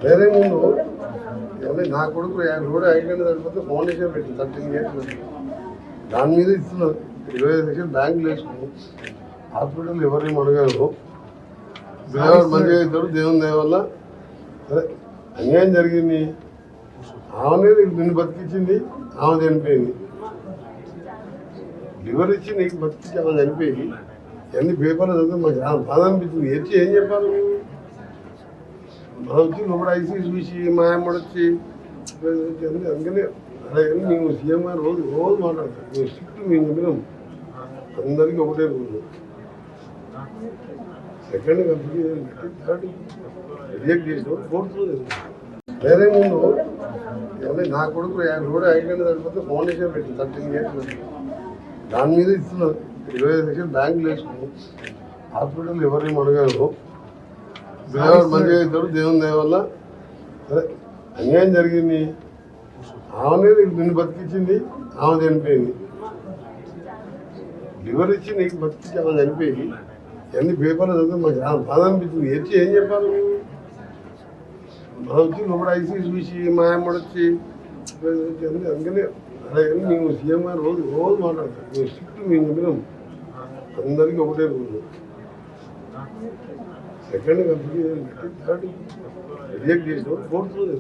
వేరే ముందు నా కొడుకు రోడ్ యాక్సిడెంట్ చనిపోతే ఫౌండేషన్ పెట్టింది 13 years దాని మీద ఇస్తున్నారు 25 లక్షలు బ్యాంకులు వేసుకున్నాం. హాస్పిటల్ ఎవరేం అడగారు, పిల్లవాడు మంచిగా అవుతాడు దేవుని దయ వల్ల. సరే అన్యాయం జరిగింది, ఆమెనే నిన్ను బతికించింది, ఆమె చనిపోయింది. లివర్ ఇచ్చి నీకు బతికించి ఆమె చనిపోయి అన్ని పేపర్లు చదివితే మాకు చాలా బాధ అనిపించింది. వచ్చి ఏం చెప్పాలి, మనం వచ్చి లోపల ఐసీ చూసి మా అమ్మడు వచ్చి అందుకనే అలాగే మేము సీఎం గారు రోజు మాట్లాడతాం. మేము స్ట్రిక్ట్ మేము చెప్పినాం అందరికీ ఒకటే రోజు. సెకండ్ కంప్లీట్ థర్డ్ రిజెక్ట్ చేసిన ఫోర్త్ రోజు. వేరే ముందు నా కొడుకు రోడ్ యాక్సిడెంట్ చనిపోతే ఫౌండేషన్ పెట్టింది 13 years దాని మీద ఇస్తున్నారు 25 లక్షలు బ్యాంకులు వేసుకున్నాం. హాస్పిటల్ ఎవరేం అడగారు, పిల్లవాడు మంచిగా అవుతాడు దేవుని దయ వల్ల. సరే అన్యాయం జరిగింది, ఆమెనే నిన్ను బతికించింది, ఆమె చనిపోయింది. లివర్ ఇచ్చి నీకు బతికించి ఆమె చనిపోయి అన్ని పేపర్లు చదివితే మాకు చాలా బాధ అనిపించింది. వచ్చి ఏం చెప్పాలి, మనం వచ్చి లోపల ఐసీ చూసి మా అమ్మడు వచ్చి అందుకనే అలాగే మేము సీఎం గారు రోజు మాట్లాడతాం. మేము స్ట్రిక్ట్ మేము చెప్పినాం అందరికీ ఒకటే రోజు. సెకండ్ కంప్లీట్ థర్డ్ రిజెక్ట్ చేసిన ఫోర్త్ రోజు.